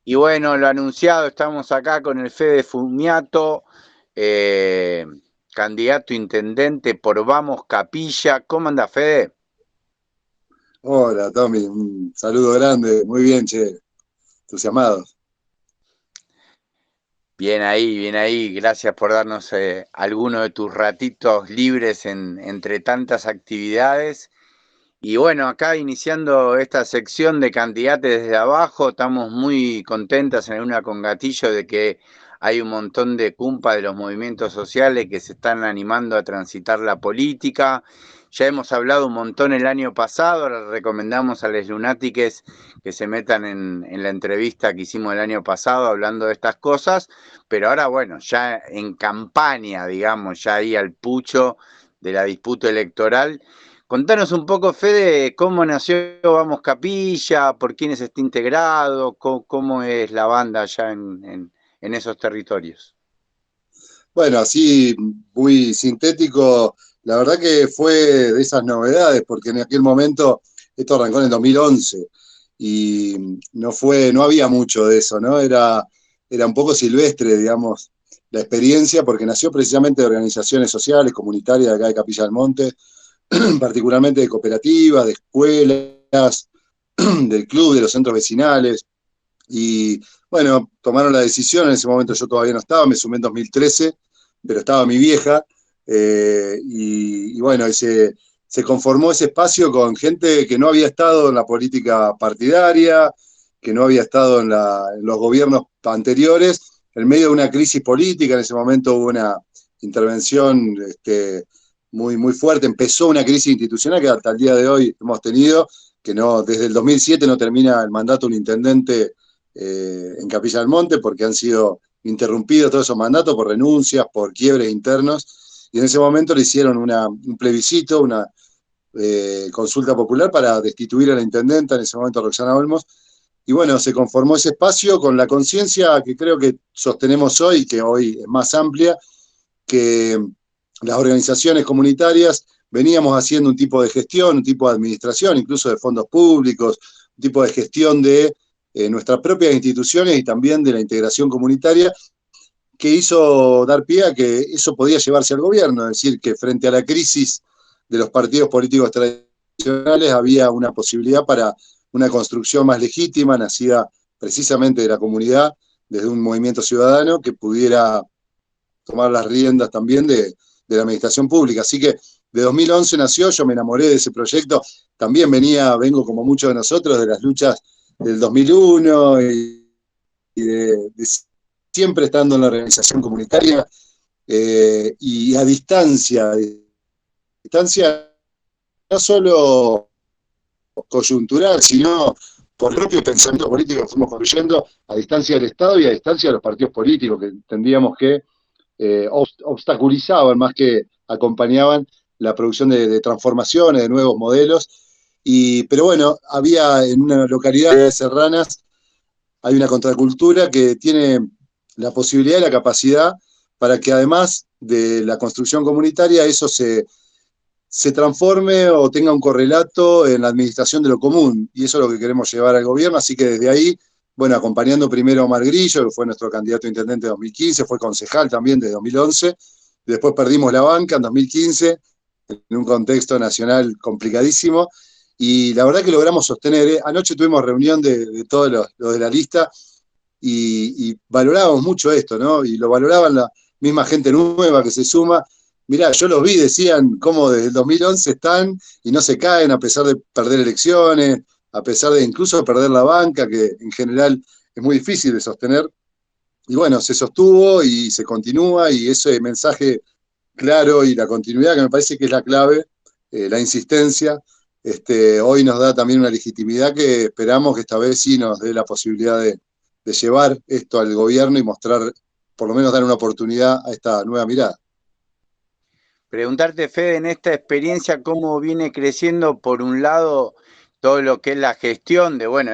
Y bueno, lo anunciado, estamos acá con el Fede Fumiato, eh, candidato a intendente por Vamos Capilla. ¿Cómo anda, Fede? Hola, Tommy, un saludo grande, muy bien, che, entusiasmados. Bien ahí. Gracias por darnos alguno de tus ratitos libres entre tantas actividades. Y bueno, acá iniciando esta sección de candidatos desde abajo, estamos muy contentas en una con Gatillo de que hay un montón de cumpa de los movimientos sociales que se están animando a transitar la política. Ya hemos hablado un montón el año pasado, ahora recomendamos a los lunátiques que se metan en la entrevista que hicimos el año pasado hablando de estas cosas, pero ahora bueno, ya en campaña, digamos, ya ahí al pucho de la disputa electoral. Contanos un poco, Fede, cómo nació Vamos Capilla, por quiénes está integrado, cómo es la banda allá en esos territorios. Bueno, así muy sintético, la verdad que fue de esas novedades, porque en aquel momento, esto arrancó en el 2011, y no había mucho de eso, ¿no? Era un poco silvestre, digamos, la experiencia, porque nació precisamente de organizaciones sociales, comunitarias de acá de Capilla del Monte, particularmente de cooperativas, de escuelas, del club, de los centros vecinales. Y bueno, tomaron la decisión, en ese momento yo todavía no estaba, me sumé en 2013, pero estaba mi vieja, y bueno, se conformó ese espacio con gente que no había estado en la política partidaria, que no había estado en los gobiernos anteriores, en medio de una crisis política. En ese momento hubo una intervención muy fuerte, empezó una crisis institucional que hasta el día de hoy hemos tenido, que no, desde el 2007 no termina el mandato de un intendente en Capilla del Monte, porque han sido interrumpidos todos esos mandatos por renuncias, por quiebres internos, y en ese momento le hicieron un plebiscito, una consulta popular para destituir a la intendenta, en ese momento Roxana Olmos, y bueno, se conformó ese espacio con la conciencia que creo que sostenemos hoy, que hoy es más amplia, que las organizaciones comunitarias veníamos haciendo un tipo de gestión, un tipo de administración, incluso de fondos públicos, un tipo de gestión de nuestras propias instituciones y también de la integración comunitaria, que hizo dar pie a que eso podía llevarse al gobierno, es decir, que frente a la crisis de los partidos políticos tradicionales había una posibilidad para una construcción más legítima, nacida precisamente de la comunidad, desde un movimiento ciudadano que pudiera tomar las riendas también de la administración pública. Así que de 2011 nació, yo me enamoré de ese proyecto, también vengo como muchos de nosotros de las luchas del 2001 de siempre estando en la organización comunitaria, y a distancia no solo coyuntural, sino por el propio pensamiento político que fuimos construyendo, a distancia del Estado y a distancia de los partidos políticos, que entendíamos que obstaculizaban más que acompañaban la producción de transformaciones, de nuevos modelos. Pero bueno, había en una localidad de Serranas, hay una contracultura que tiene la posibilidad y la capacidad para que además de la construcción comunitaria, eso se transforme o tenga un correlato en la administración de lo común. Y eso es lo que queremos llevar al gobierno. Así que desde ahí, bueno, acompañando primero a Omar Grillo, que fue nuestro candidato a intendente de 2015, fue concejal también de 2011. Después perdimos la banca en 2015, en un contexto nacional complicadísimo. Y la verdad que logramos sostener. Anoche tuvimos reunión de todos los de la lista, y valorábamos mucho esto, ¿no? Y lo valoraban la misma gente nueva que se suma. Mirá, yo los vi, decían cómo desde el 2011 están y no se caen a pesar de perder elecciones, a pesar de incluso perder la banca, que en general es muy difícil de sostener. Y bueno, se sostuvo y se continúa, y ese mensaje claro y la continuidad, que me parece que es la clave, la insistencia, hoy nos da también una legitimidad que esperamos que esta vez sí nos dé la posibilidad de llevar esto al gobierno y mostrar, por lo menos dar una oportunidad a esta nueva mirada. Preguntarte, Fede, en esta experiencia, cómo viene creciendo, por un lado, todo lo que es la gestión de, bueno,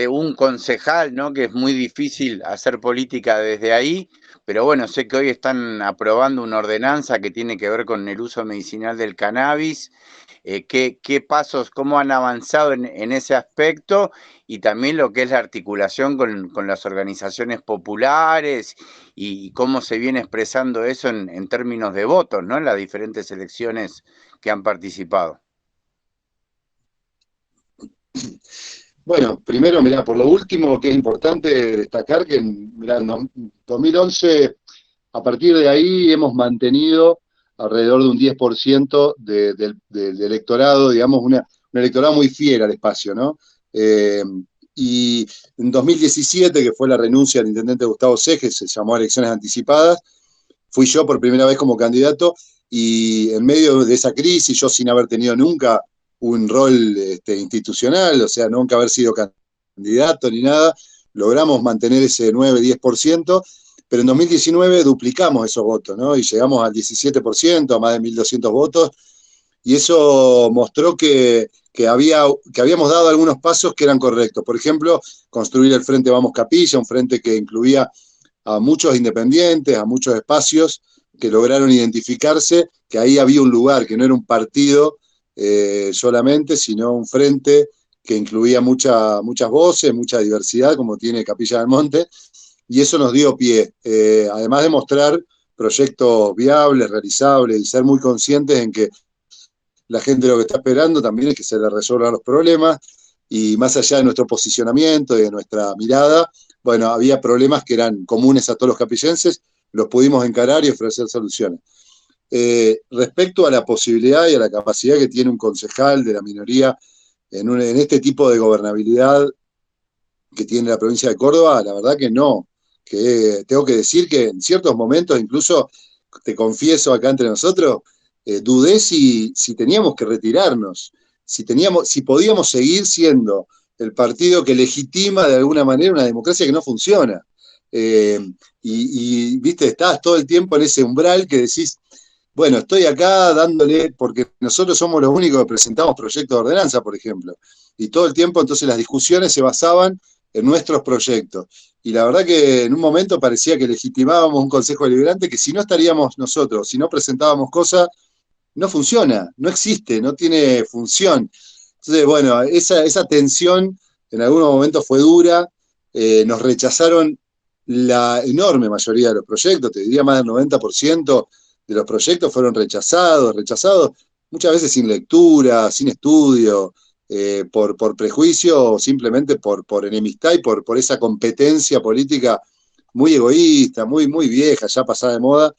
un concejal, ¿no? Que es muy difícil hacer política desde ahí, pero bueno, sé que hoy están aprobando una ordenanza que tiene que ver con el uso medicinal del cannabis. qué pasos, cómo han avanzado en ese aspecto y también lo que es la articulación con las organizaciones populares y cómo se viene expresando eso en términos de votos, ¿no? En las diferentes elecciones que han participado. Bueno, primero, mirá, por lo último, que es importante destacar que mirá, en 2011, a partir de ahí hemos mantenido alrededor de un 10% del electorado, digamos, un electorado muy fiel al espacio, ¿no? Eh, y en 2017, que fue la renuncia del intendente Gustavo Seges, se llamó elecciones anticipadas, fui yo por primera vez como candidato y en medio de esa crisis, yo sin haber tenido nunca un rol institucional, o sea, nunca haber sido candidato ni nada, logramos mantener ese 9-10%, pero en 2019 duplicamos esos votos, ¿no? Y llegamos al 17%, a más de 1.200 votos, y eso mostró que habíamos dado algunos pasos que eran correctos. Por ejemplo, construir el Frente Vamos Capilla, un frente que incluía a muchos independientes, a muchos espacios que lograron identificarse, que ahí había un lugar, que no era un partido solamente, sino un frente que incluía muchas voces, mucha diversidad, como tiene Capilla del Monte, y eso nos dio pie, además de mostrar proyectos viables, realizables, y ser muy conscientes en que la gente lo que está esperando también es que se le resuelvan los problemas, y más allá de nuestro posicionamiento y de nuestra mirada, bueno, había problemas que eran comunes a todos los capillenses, los pudimos encarar y ofrecer soluciones. Respecto a la posibilidad y a la capacidad que tiene un concejal de la minoría en este tipo de gobernabilidad que tiene la provincia de Córdoba, la verdad que no. Que tengo que decir que en ciertos momentos, incluso te confieso acá entre nosotros, dudé si teníamos que retirarnos, si podíamos seguir siendo el partido que legitima de alguna manera una democracia que no funciona. Eh, viste, estás todo el tiempo en ese umbral que decís, bueno, estoy acá dándole, porque nosotros somos los únicos que presentamos proyectos de ordenanza, por ejemplo, y todo el tiempo entonces las discusiones se basaban en nuestros proyectos. Y la verdad que en un momento parecía que legitimábamos un Consejo Deliberante que si no estaríamos nosotros, si no presentábamos cosas, no funciona, no existe, no tiene función. Entonces, bueno, esa tensión en algunos momentos fue dura, nos rechazaron la enorme mayoría de los proyectos, te diría más del 90% de los proyectos fueron rechazados muchas veces sin lectura, sin estudio, por prejuicio o simplemente por enemistad y por esa competencia política muy egoísta, muy vieja, ya pasada de moda,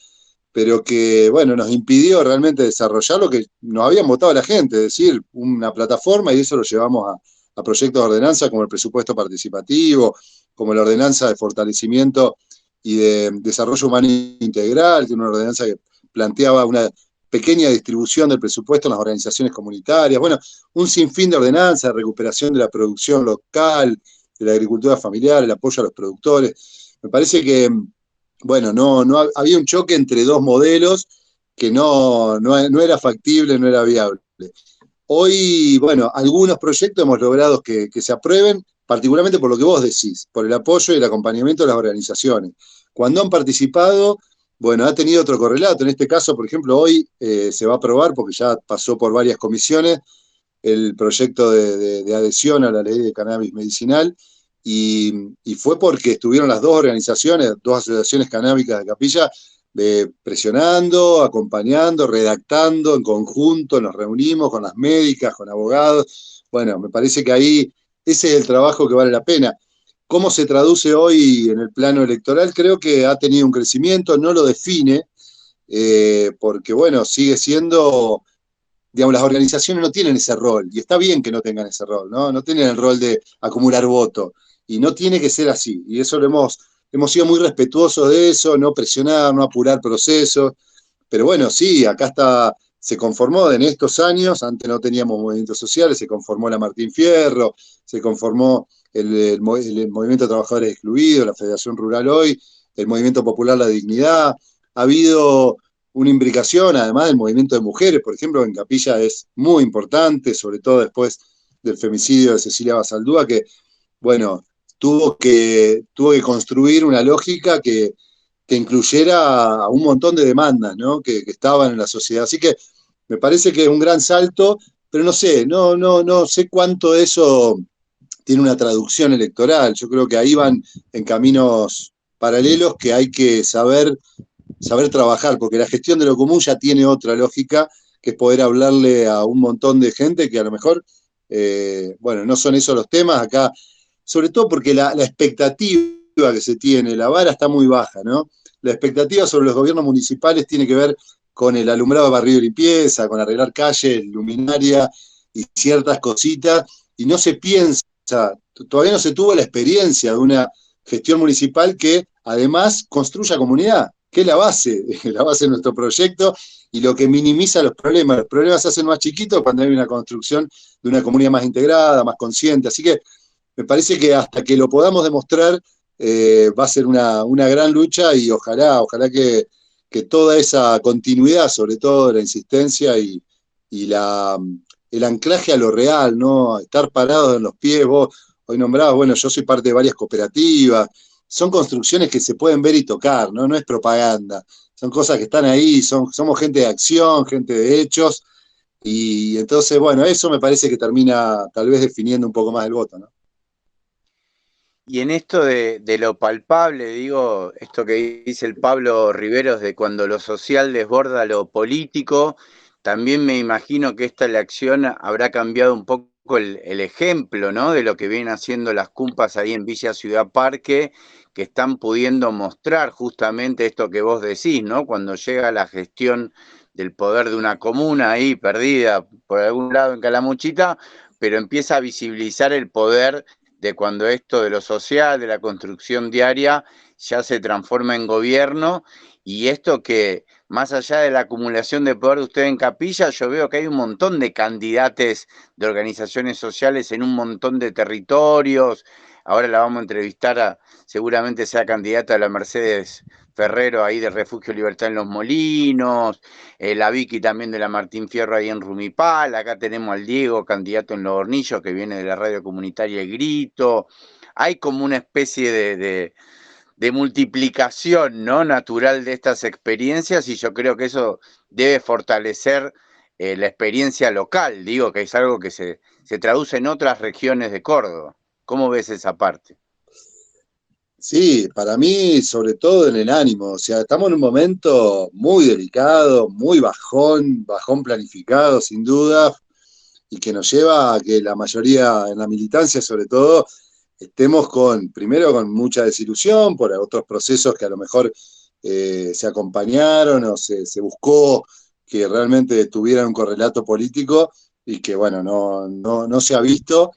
pero que, bueno, nos impidió realmente desarrollar lo que nos habían votado la gente, es decir, una plataforma, y eso lo llevamos a proyectos de ordenanza como el presupuesto participativo, como la ordenanza de fortalecimiento y de desarrollo humano integral, que es una ordenanza que planteaba una pequeña distribución del presupuesto en las organizaciones comunitarias, bueno, un sinfín de ordenanzas, de recuperación de la producción local, de la agricultura familiar, el apoyo a los productores. Me parece que, bueno, no había un choque entre dos modelos que no era factible, no era viable. Hoy, bueno, algunos proyectos hemos logrado que se aprueben, particularmente por lo que vos decís, por el apoyo y el acompañamiento de las organizaciones. Cuando han participado, bueno, ha tenido otro correlato. En este caso, por ejemplo, hoy se va a aprobar, porque ya pasó por varias comisiones, el proyecto de adhesión a la ley de cannabis medicinal, y fue porque estuvieron las dos organizaciones, dos asociaciones canábicas de Capilla, presionando, acompañando, redactando en conjunto, nos reunimos con las médicas, con abogados. Bueno, me parece que ahí ese es el trabajo que vale la pena. ¿Cómo se traduce hoy en el plano electoral? Creo que ha tenido un crecimiento, no lo define, porque bueno, sigue siendo, digamos, las organizaciones no tienen ese rol, y está bien que no tengan ese rol, ¿no? No tienen el rol de acumular votos, y no tiene que ser así, y eso hemos sido muy respetuosos de eso, no presionar, no apurar procesos, pero bueno, sí, acá se conformó en estos años, antes no teníamos movimientos sociales, se conformó la Martín Fierro, se conformó el Movimiento de Trabajadores Excluidos, la Federación Rural Hoy, el Movimiento Popular La Dignidad, ha habido una imbricación, además del movimiento de mujeres, por ejemplo, en Capilla es muy importante, sobre todo después del femicidio de Cecilia Basaldúa, que, bueno, tuvo que construir una lógica que incluyera a un montón de demandas, ¿no? que estaban en la sociedad. Así que me parece que es un gran salto, pero no sé, no sé cuánto de eso tiene una traducción electoral. Yo creo que ahí van en caminos paralelos que hay que saber trabajar, porque la gestión de lo común ya tiene otra lógica, que es poder hablarle a un montón de gente que a lo mejor, bueno, no son esos los temas acá, sobre todo porque la expectativa que se tiene, la vara está muy baja, ¿no? La expectativa sobre los gobiernos municipales tiene que ver con el alumbrado de barrio y limpieza, con arreglar calles, luminaria y ciertas cositas, y no se piensa, todavía no se tuvo la experiencia de una gestión municipal que además construya comunidad, que es la base de nuestro proyecto y lo que minimiza los problemas. Los problemas se hacen más chiquitos cuando hay una construcción de una comunidad más integrada, más consciente. Así que me parece que hasta que lo podamos demostrar va a ser una gran lucha y ojalá que toda esa continuidad, sobre todo la insistencia y el anclaje a lo real, ¿no? Estar parados en los pies, vos hoy nombrabas, bueno, yo soy parte de varias cooperativas, son construcciones que se pueden ver y tocar, ¿no? No es propaganda, son cosas que están ahí, somos gente de acción, gente de hechos, y entonces, bueno, eso me parece que termina tal vez definiendo un poco más el voto, ¿no? Y en esto de lo palpable, digo, esto que dice el Pablo Riveros de cuando lo social desborda lo político, también me imagino que esta elección habrá cambiado un poco el ejemplo, ¿no? De lo que vienen haciendo las cumpas ahí en Villa Ciudad Parque, que están pudiendo mostrar justamente esto que vos decís, ¿no? Cuando llega la gestión del poder de una comuna ahí perdida por algún lado en Calamuchita, pero empieza a visibilizar el poder de cuando esto de lo social, de la construcción diaria, ya se transforma en gobierno, y esto que más allá de la acumulación de poder de usted en Capilla, yo veo que hay un montón de candidatos de organizaciones sociales en un montón de territorios. Ahora la vamos a entrevistar seguramente sea candidata a la Mercedes Ferrero ahí de Refugio Libertad en Los Molinos, la Vicky también de la Martín Fierro ahí en Rumipal, acá tenemos al Diego, candidato en Los Hornillos, que viene de la radio comunitaria El Grito. Hay como una especie de multiplicación, ¿no? Natural de estas experiencias, y yo creo que eso debe fortalecer la experiencia local, digo, que es algo que se traduce en otras regiones de Córdoba. ¿Cómo ves esa parte? Sí, para mí, sobre todo en el ánimo, o sea, estamos en un momento muy delicado, muy bajón planificado, sin duda, y que nos lleva a que la mayoría, en la militancia sobre todo, estemos primero con mucha desilusión por otros procesos que a lo mejor se acompañaron o se buscó que realmente tuvieran un correlato político y que, bueno, no se ha visto,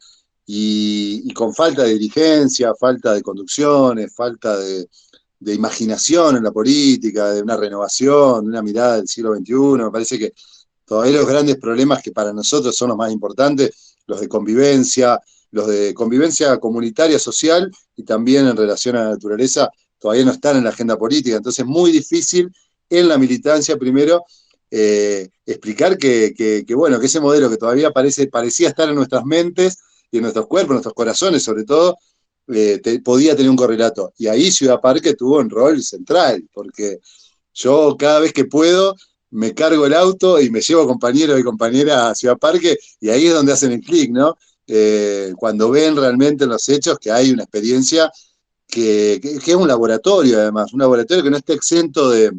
y con falta de dirigencia, falta de conducciones, falta de imaginación en la política, de una renovación, de una mirada del siglo XXI. Me parece que todavía los grandes problemas que para nosotros son los más importantes, los de convivencia comunitaria, social y también en relación a la naturaleza, todavía no están en la agenda política. Entonces es muy difícil en la militancia primero explicar bueno, que ese modelo que todavía parecía estar en nuestras mentes y en nuestros cuerpos, en nuestros corazones sobre todo, podía tener un correlato. Y ahí Ciudad Parque tuvo un rol central, porque yo cada vez que puedo me cargo el auto y me llevo compañeros y compañeras a Ciudad Parque, y ahí es donde hacen el clic, ¿no? Cuando ven realmente en los hechos que hay una experiencia que es un laboratorio, además, un laboratorio que no está exento de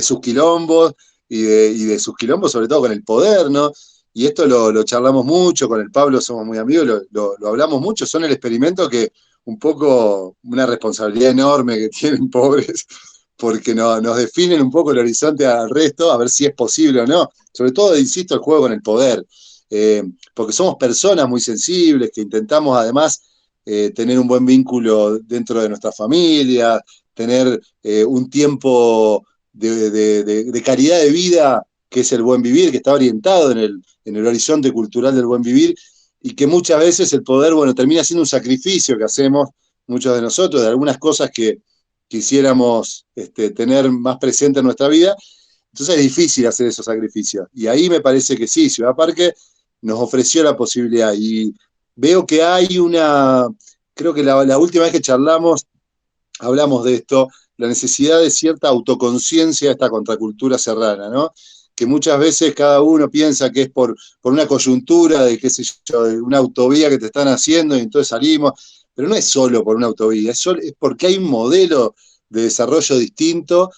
sus quilombos y de sus quilombos, sobre todo con el poder, ¿no? Y esto lo charlamos mucho, con el Pablo somos muy amigos, lo hablamos mucho, son el experimento que un poco una responsabilidad enorme que tienen pobres, porque nos definen un poco el horizonte al resto, a ver si es posible o no. Sobre todo, insisto, el juego con el poder, porque somos personas muy sensibles, que intentamos además tener un buen vínculo dentro de nuestra familia, tener un tiempo de calidad de vida, que es el buen vivir, que está orientado en el horizonte cultural del buen vivir, y que muchas veces el poder, bueno, termina siendo un sacrificio que hacemos muchos de nosotros, de algunas cosas que quisiéramos tener más presente en nuestra vida. Entonces es difícil hacer esos sacrificios. Y ahí me parece que sí, Ciudad Parque nos ofreció la posibilidad. Y veo que hay creo que la última vez que charlamos, hablamos de esto, la necesidad de cierta autoconciencia de esta contracultura serrana, ¿no? que muchas veces cada uno piensa que es por una coyuntura de, qué sé yo, de una autovía que te están haciendo y entonces salimos, pero no es solo por una autovía, es porque hay un modelo de desarrollo distinto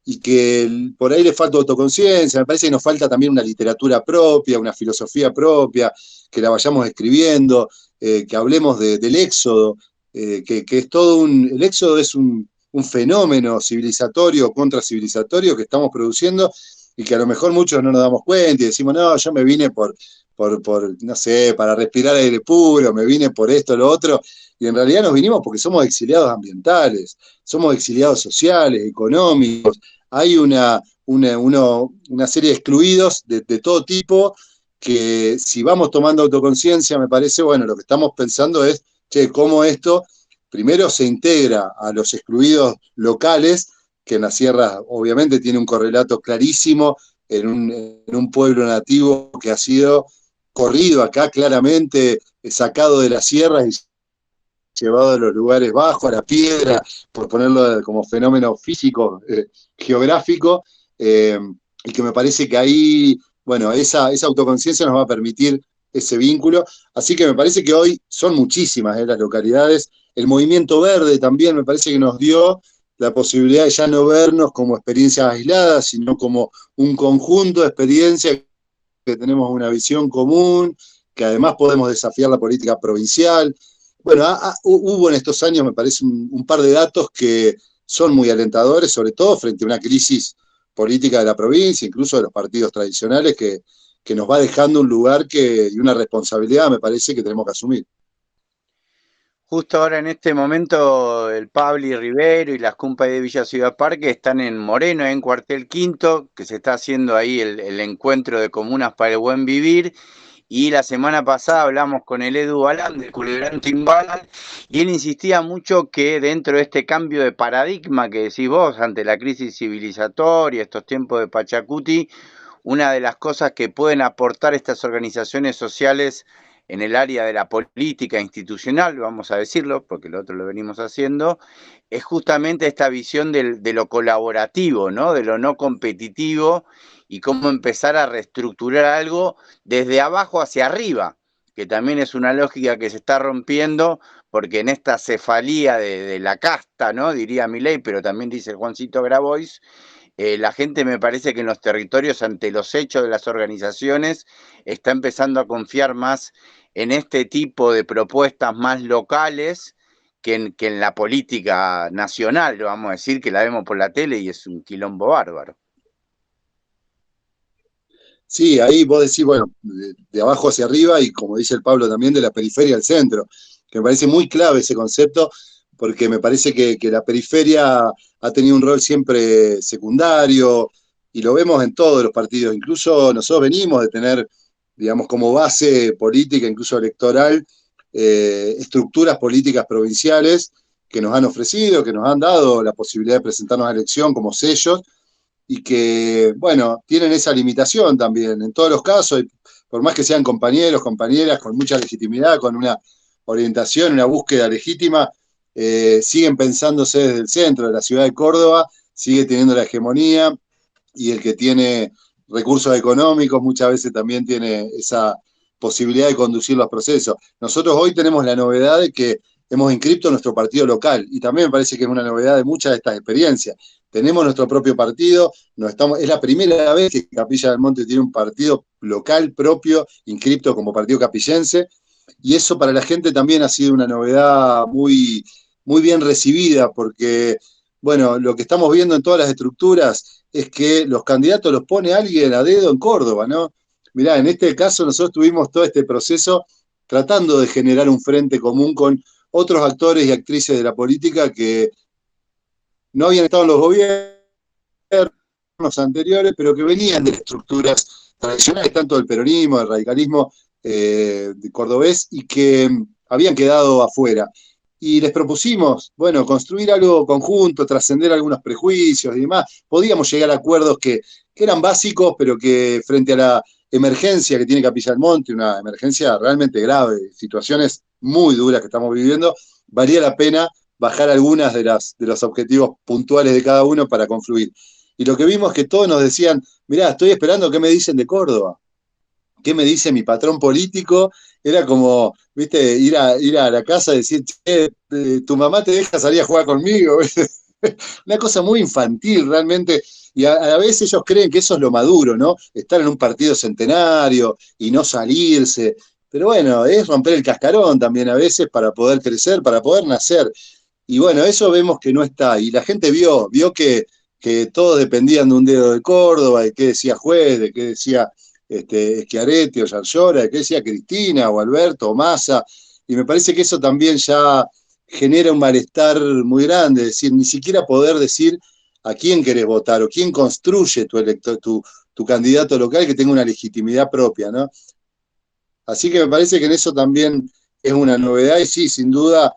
y que por ahí le falta autoconciencia, me parece que nos falta también una literatura propia, una filosofía propia, que la vayamos escribiendo, que hablemos del éxodo, que es todo el éxodo es un fenómeno civilizatorio, contracivilizatorio que estamos produciendo y que a lo mejor muchos no nos damos cuenta y decimos, no, yo me vine no sé, para respirar aire puro, me vine por esto, lo otro, y en realidad nos vinimos porque somos exiliados ambientales, somos exiliados sociales, económicos, hay una serie de excluidos de todo tipo que si vamos tomando autoconciencia, me parece, bueno, lo que estamos pensando es, che, cómo esto primero se integra a los excluidos locales, que en las sierras obviamente tiene un correlato clarísimo en un pueblo nativo que ha sido corrido acá claramente, sacado de las sierras y llevado a los lugares bajos, a la piedra, por ponerlo como fenómeno físico, geográfico, y que me parece que ahí, bueno, esa autoconciencia nos va a permitir ese vínculo. Así que me parece que hoy son muchísimas las localidades. El movimiento verde también me parece que nos dio la posibilidad de ya no vernos como experiencias aisladas, sino como un conjunto de experiencias que tenemos una visión común, que además podemos desafiar la política provincial. Bueno, hubo en estos años, me parece, un par de datos que son muy alentadores, sobre todo frente a una crisis política de la provincia, incluso de los partidos tradicionales, que nos va dejando un lugar y una responsabilidad, me parece, que tenemos que asumir. Justo ahora en este momento el Pabli Rivero y las Cumpas de Villa Ciudad Parque están en Moreno, en Cuartel Quinto, que se está haciendo ahí el encuentro de comunas para el buen vivir. Y la semana pasada hablamos con el Edu Balán del Culebrán Timbalan y él insistía mucho que dentro de este cambio de paradigma que decís vos ante la crisis civilizatoria, estos tiempos de Pachacuti, una de las cosas que pueden aportar estas organizaciones sociales en el área de la política institucional, vamos a decirlo, porque lo otro lo venimos haciendo, es justamente esta visión de lo colaborativo, ¿no? De lo no competitivo y cómo empezar a reestructurar algo desde abajo hacia arriba, que también es una lógica que se está rompiendo, porque en esta cefalía de la casta, ¿no? Diría Milei, pero también dice Juancito Grabois, la gente me parece que en los territorios, ante los hechos de las organizaciones, está empezando a confiar más en este tipo de propuestas más locales que en la política nacional, vamos a decir, que la vemos por la tele y es un quilombo bárbaro. Sí, ahí vos decís, bueno, de abajo hacia arriba y como dice el Pablo también, de la periferia al centro, que me parece muy clave ese concepto, porque me parece que la periferia ha tenido un rol siempre secundario y lo vemos en todos los partidos. Incluso nosotros venimos de tener, digamos, como base política, incluso electoral, estructuras políticas provinciales que nos han ofrecido, que nos han dado la posibilidad de presentarnos a elección como sellos y que, bueno, tienen esa limitación también. En todos los casos, por más que sean compañeros, compañeras, con mucha legitimidad, con una orientación, una búsqueda legítima, siguen pensándose desde el centro de la ciudad de Córdoba, sigue teniendo la hegemonía y el que tiene recursos económicos muchas veces también tiene esa posibilidad de conducir los procesos. Nosotros hoy tenemos la novedad de que hemos inscrito nuestro partido local y también me parece que es una novedad de muchas de estas experiencias. Tenemos nuestro propio partido, es la primera vez que Capilla del Monte tiene un partido local propio, inscripto como partido capillense, y eso para la gente también ha sido una novedad muy, muy bien recibida, porque, bueno, lo que estamos viendo en todas las estructuras es que los candidatos los pone alguien a dedo en Córdoba, ¿no? Mirá, en este caso nosotros tuvimos todo este proceso tratando de generar un frente común con otros actores y actrices de la política que no habían estado en los gobiernos anteriores, pero que venían de estructuras tradicionales, tanto del peronismo, del radicalismo de cordobés, y que habían quedado afuera. Y les propusimos, bueno, construir algo conjunto, trascender algunos prejuicios y demás. Podíamos llegar a acuerdos que eran básicos, pero que frente a la emergencia que tiene Capilla del Monte, una emergencia realmente grave, situaciones muy duras que estamos viviendo, valía la pena bajar algunas de los objetivos puntuales de cada uno para confluir. Y lo que vimos es que todos nos decían, mirá, estoy esperando qué me dicen de Córdoba, qué me dice mi patrón político. Era como, viste, ir a la casa y decir, che, tu mamá te deja salir a jugar conmigo. Una cosa muy infantil realmente, y a la vez ellos creen que eso es lo maduro, ¿no? Estar en un partido centenario y no salirse. Pero bueno, es romper el cascarón también a veces para poder crecer, para poder nacer. Y bueno, eso vemos que no está. Y la gente vio que todos dependían de un dedo de Córdoba, de qué decía Juez, de qué decía Schiaretti o Yarlora, de qué decía Cristina o Alberto o Massa. Y me parece que eso también ya genera un malestar muy grande, es decir, ni siquiera poder decir a quién querés votar o quién construye tu, elector, tu candidato local que tenga una legitimidad propia, ¿no? Así que me parece que en eso también es una novedad y sí, sin duda,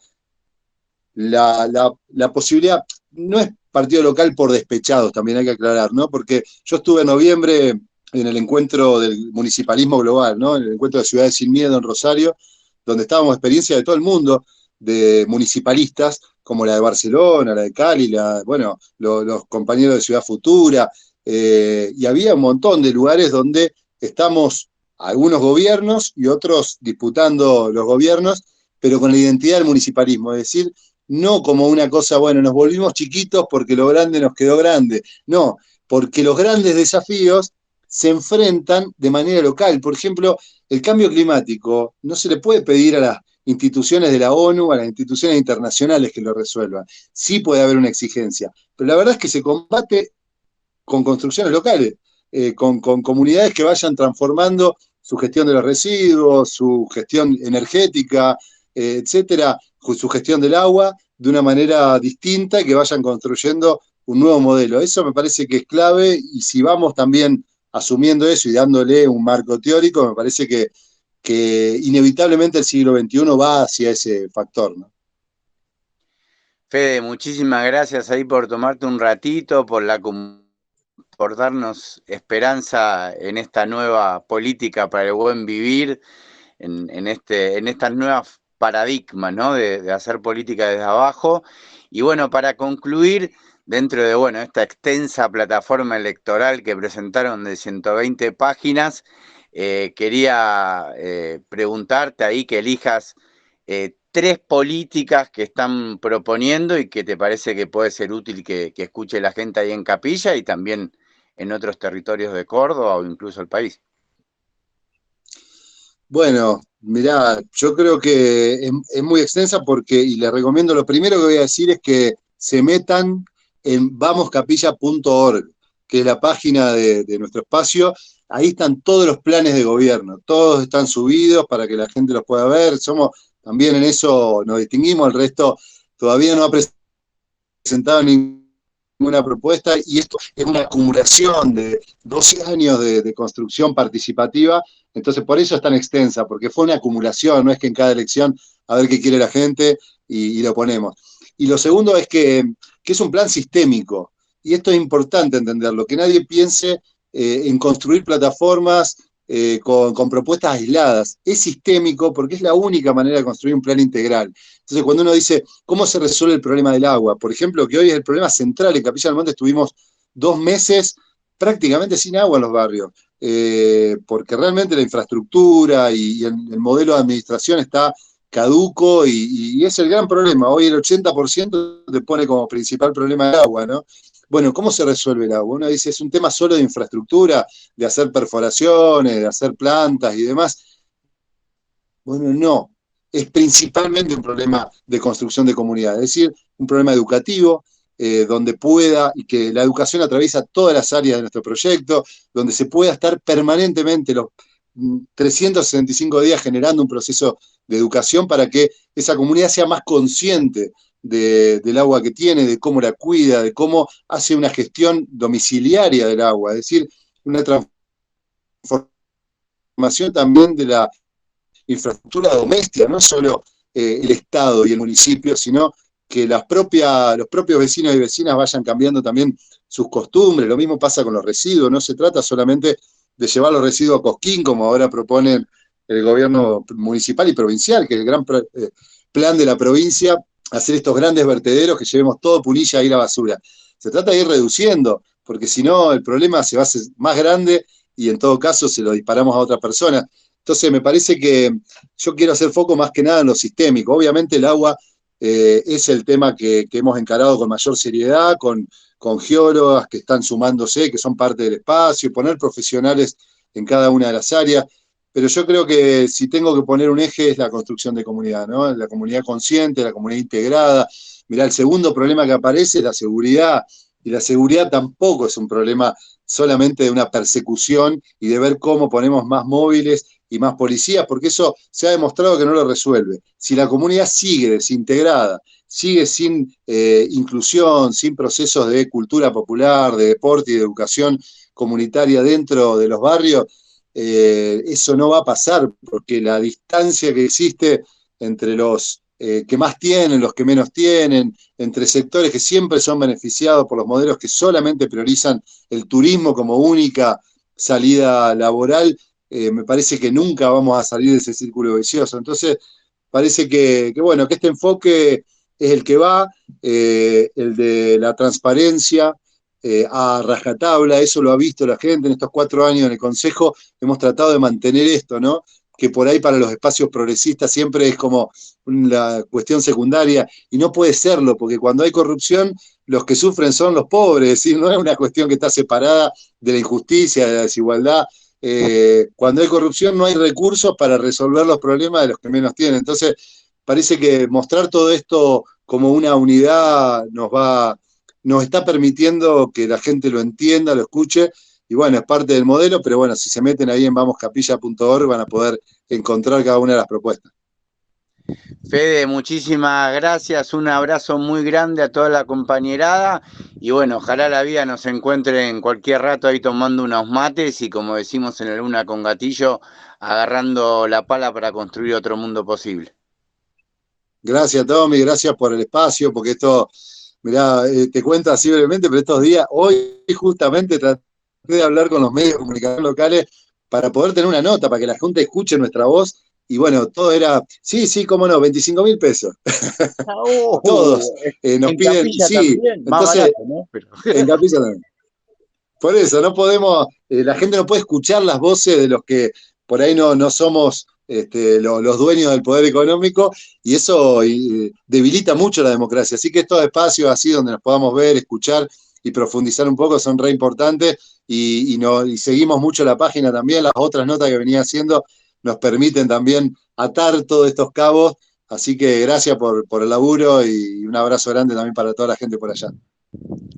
la posibilidad, no es partido local por despechados, también hay que aclarar, ¿no? Porque yo estuve en noviembre en el encuentro del municipalismo global, ¿no? En el encuentro de Ciudades Sin Miedo en Rosario, donde estábamos experiencia de todo el mundo, de municipalistas, como la de Barcelona, la de Cali, bueno, los compañeros de Ciudad Futura, y había un montón de lugares donde estamos algunos gobiernos y otros disputando los gobiernos, pero con la identidad del municipalismo, es decir, no como una cosa, bueno, nos volvimos chiquitos porque lo grande nos quedó grande, no, porque los grandes desafíos se enfrentan de manera local. Por ejemplo, el cambio climático no se le puede pedir a las instituciones de la ONU, a las instituciones internacionales que lo resuelvan. Sí puede haber una exigencia, pero la verdad es que se combate con construcciones locales, con comunidades que vayan transformando su gestión de los residuos, su gestión energética, etcétera, su gestión del agua de una manera distinta y que vayan construyendo un nuevo modelo. Eso me parece que es clave y si vamos también asumiendo eso y dándole un marco teórico, me parece que inevitablemente el siglo XXI va hacia ese factor, ¿no? Fede, muchísimas gracias ahí por tomarte un ratito, por darnos esperanza en esta nueva política para el buen vivir, en estas nuevas paradigmas, ¿no? De hacer política desde abajo. Y bueno, para concluir, dentro de bueno, esta extensa plataforma electoral que presentaron de 120 páginas, quería preguntarte ahí que elijas tres políticas que están proponiendo y que te parece que puede ser útil que escuche la gente ahí en Capilla y también en otros territorios de Córdoba o incluso el país. Bueno, mirá, yo creo que es muy extensa porque, y les recomiendo, lo primero que voy a decir es que se metan en vamoscapilla.org, que es la página de nuestro espacio. Ahí están todos los planes de gobierno, todos están subidos para que la gente los pueda ver. Somos, también en eso nos distinguimos, el resto todavía no ha presentado ninguna propuesta y esto es una acumulación de 12 años de construcción participativa, entonces por eso es tan extensa, porque fue una acumulación, no es que en cada elección a ver qué quiere la gente y lo ponemos. Y lo segundo es que es un plan sistémico, y esto es importante entenderlo, que nadie piense en construir plataformas con propuestas aisladas. Es sistémico porque es la única manera de construir un plan integral. Entonces, cuando uno dice, ¿cómo se resuelve el problema del agua? Por ejemplo, que hoy es el problema central. En Capilla del Monte estuvimos 2 meses prácticamente sin agua en los barrios, porque realmente la infraestructura y el modelo de administración está caduco y es el gran problema. Hoy el 80% te pone como principal problema el agua, ¿no? Bueno, ¿cómo se resuelve el agua? Uno dice, es un tema solo de infraestructura, de hacer perforaciones, de hacer plantas y demás. Bueno, no, es principalmente un problema de construcción de comunidad, es decir, un problema educativo, donde pueda, y que la educación atraviesa todas las áreas de nuestro proyecto, donde se pueda estar permanentemente los 365 días generando un proceso de educación para que esa comunidad sea más consciente del agua que tiene, de cómo la cuida, de cómo hace una gestión domiciliaria del agua, es decir, una transformación también de la infraestructura doméstica, no solo el Estado y el municipio, sino que los propios vecinos y vecinas vayan cambiando también sus costumbres. Lo mismo pasa con los residuos, no se trata solamente de llevar los residuos a Cosquín, como ahora proponen el gobierno municipal y provincial, que es el gran plan de la provincia, hacer estos grandes vertederos que llevemos todo Punilla a ir a basura. Se trata de ir reduciendo, porque si no el problema se va a hacer más grande y en todo caso se lo disparamos a otras personas. Entonces me parece que yo quiero hacer foco más que nada en lo sistémico. Obviamente el agua es el tema que hemos encarado con mayor seriedad, con geólogas que están sumándose, que son parte del espacio, poner profesionales en cada una de las áreas. Pero yo creo que si tengo que poner un eje es la construcción de comunidad, ¿no? La comunidad consciente, la comunidad integrada. Mirá, el segundo problema que aparece es la seguridad, y la seguridad tampoco es un problema solamente de una persecución y de ver cómo ponemos más móviles y más policías, porque eso se ha demostrado que no lo resuelve. Si la comunidad sigue desintegrada, sigue sin inclusión, sin procesos de cultura popular, de deporte y de educación comunitaria dentro de los barrios, eso no va a pasar, porque la distancia que existe entre los que más tienen, los que menos tienen, entre sectores que siempre son beneficiados por los modelos que solamente priorizan el turismo como única salida laboral, me parece que nunca vamos a salir de ese círculo vicioso. Entonces, parece bueno, que este enfoque es el que va, el de la transparencia, a rajatabla, eso lo ha visto la gente en estos 4 años en el Consejo, hemos tratado de mantener esto, ¿no? Que por ahí para los espacios progresistas siempre es como la cuestión secundaria, y no puede serlo, porque cuando hay corrupción, los que sufren son los pobres, es decir, no es una cuestión que está separada de la injusticia, de la desigualdad. Cuando hay corrupción no hay recursos para resolver los problemas de los que menos tienen. Entonces, parece que mostrar todo esto como una unidad nos está permitiendo que la gente lo entienda, lo escuche, y bueno, es parte del modelo, pero bueno, si se meten ahí en vamoscapilla.org van a poder encontrar cada una de las propuestas. Fede, muchísimas gracias, un abrazo muy grande a toda la compañerada y bueno, ojalá la vida nos encuentre en cualquier rato ahí tomando unos mates y como decimos en el Luna con Gatillo, agarrando la pala para construir otro mundo posible. Gracias, Tommy, gracias por el espacio, porque esto, mirá, te cuento así brevemente, pero estos días, hoy justamente traté de hablar con los medios de comunicación locales para poder tener una nota, para que la Junta escuche nuestra voz, y bueno, todo era, sí, sí, cómo no, 25.000 pesos. Todos nos En piden, Capilla sí, también, más entonces, barato, ¿no? Pero... en Capilla también. Por eso, no podemos, la gente no puede escuchar las voces de los que por ahí no somos los dueños del poder económico, y eso debilita mucho la democracia. Así que estos espacios así donde nos podamos ver, escuchar y profundizar un poco son re importantes, y seguimos mucho la página también, las otras notas que venía haciendo nos permiten también atar todos estos cabos, así que gracias por el laburo y un abrazo grande también para toda la gente por allá.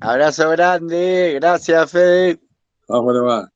Abrazo grande, gracias Fede. Vamos, nomás.